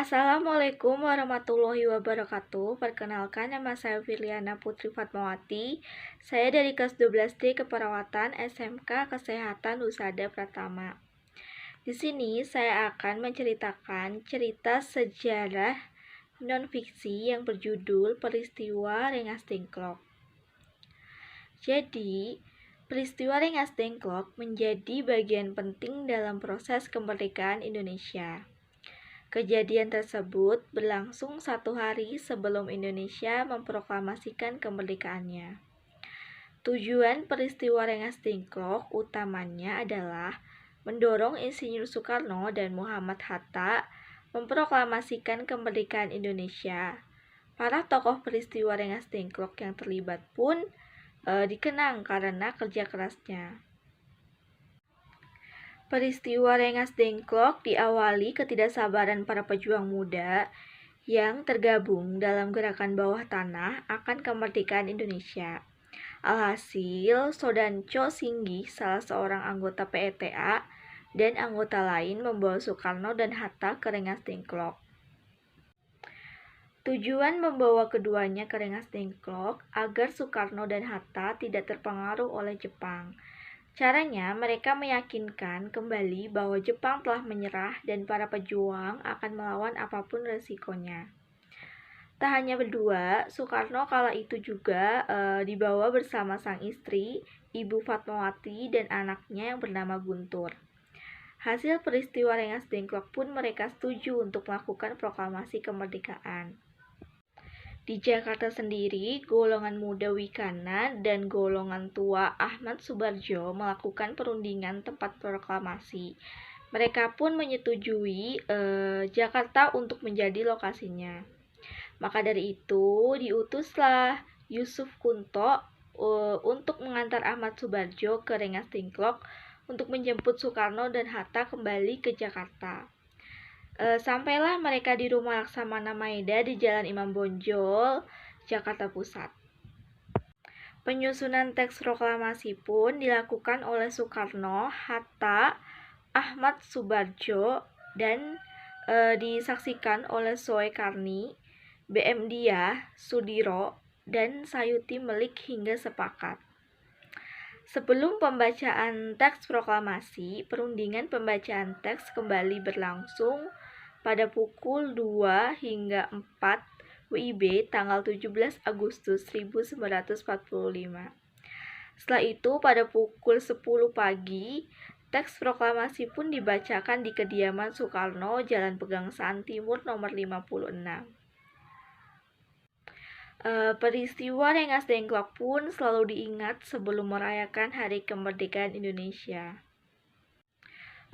Assalamualaikum warahmatullahi wabarakatuh. Perkenalkan, nama saya Firliana Putri Fatmawati. Saya dari kelas 12D Keperawatan SMK Kesehatan Husada Pratama. Di sini saya akan menceritakan cerita sejarah non-fiksi yang berjudul Peristiwa Rengas Dengklok. Jadi, peristiwa Rengas Dengklok menjadi bagian penting dalam proses kemerdekaan Indonesia. Kejadian tersebut berlangsung 1 hari sebelum Indonesia memproklamasikan kemerdekaannya. Tujuan peristiwa Rengas Dengklok utamanya adalah mendorong Insinyur Soekarno dan Muhammad Hatta memproklamasikan kemerdekaan Indonesia. Para tokoh peristiwa Rengas Dengklok yang terlibat pun dikenang karena kerja kerasnya. Peristiwa Rengas Dengklok diawali ketidaksabaran para pejuang muda yang tergabung dalam gerakan bawah tanah akan kemerdekaan Indonesia. Alhasil, Sodanco Singgih, salah seorang anggota PETA, dan anggota lain membawa Soekarno dan Hatta ke Rengas Dengklok. Tujuan membawa keduanya ke Rengas Dengklok agar Soekarno dan Hatta tidak terpengaruh oleh Jepang. Caranya, mereka meyakinkan kembali bahwa Jepang telah menyerah dan para pejuang akan melawan apapun resikonya. Tak hanya berdua, Soekarno kala itu juga dibawa bersama sang istri, Ibu Fatmawati, dan anaknya yang bernama Guntur. Hasil peristiwa Rengas Dengklok pun mereka setuju untuk melakukan proklamasi kemerdekaan. Di Jakarta sendiri, golongan muda Wikana dan golongan tua Ahmad Subarjo melakukan perundingan tempat proklamasi. Mereka pun menyetujui Jakarta untuk menjadi lokasinya. Maka dari itu, diutuslah Yusuf Kunto untuk mengantar Ahmad Subarjo ke Rengas Dengklok untuk menjemput Soekarno dan Hatta kembali ke Jakarta. Sampailah mereka di rumah Laksamana Maeda di Jalan Imam Bonjol, Jakarta Pusat. Penyusunan teks proklamasi pun dilakukan oleh Soekarno, Hatta, Ahmad Subarjo, dan disaksikan oleh Soekarni, BM Diah, Sudiro, dan Sayuti Melik hingga sepakat. Sebelum pembacaan teks proklamasi, perundingan pembacaan teks kembali berlangsung pada pukul 2 hingga 4 WIB tanggal 17 Agustus 1945. Setelah itu, pada pukul 10 pagi, teks proklamasi pun dibacakan di kediaman Soekarno, Jalan Pegangsaan Timur nomor 56. Peristiwa Rengas Dengklok pun selalu diingat sebelum merayakan Hari Kemerdekaan Indonesia.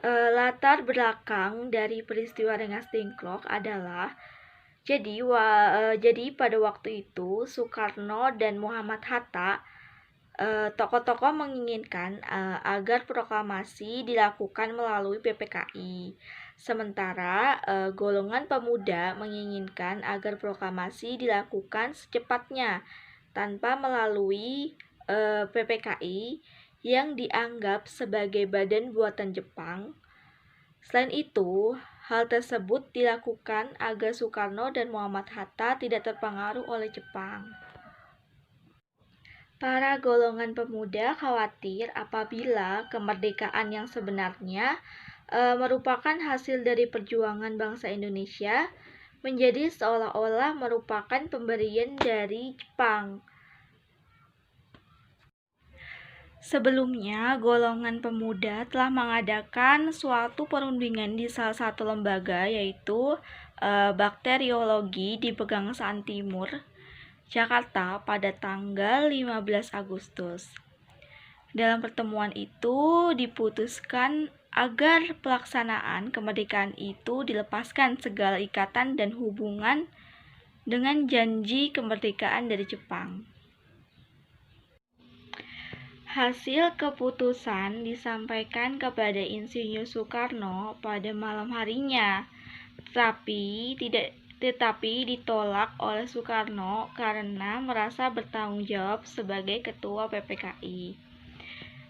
Latar belakang dari peristiwa Rengas Dengklok adalah jadi pada waktu itu Soekarno dan Muhammad Hatta, tokoh-tokoh menginginkan agar proklamasi dilakukan melalui PPKI. Sementara golongan pemuda menginginkan agar proklamasi dilakukan secepatnya tanpa melalui PPKI yang dianggap sebagai badan buatan Jepang. Selain itu, hal tersebut dilakukan agar Soekarno dan Muhammad Hatta tidak terpengaruh oleh Jepang. Para golongan pemuda khawatir apabila kemerdekaan yang sebenarnya merupakan hasil dari perjuangan bangsa Indonesia menjadi seolah-olah merupakan pemberian dari Jepang. Sebelumnya, golongan pemuda telah mengadakan suatu perundingan di salah satu lembaga, yaitu bakteriologi di Pegangsaan Timur, Jakarta pada tanggal 15 Agustus. Dalam pertemuan itu diputuskan agar pelaksanaan kemerdekaan itu dilepaskan segala ikatan dan hubungan dengan janji kemerdekaan dari Jepang. Hasil keputusan disampaikan kepada Insinyur Soekarno pada malam harinya, tetapi ditolak oleh Soekarno karena merasa bertanggung jawab sebagai ketua PPKI.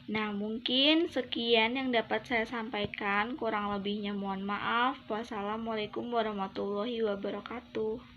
Nah, mungkin sekian yang dapat saya sampaikan. Kurang lebihnya mohon maaf. Wassalamualaikum warahmatullahi wabarakatuh.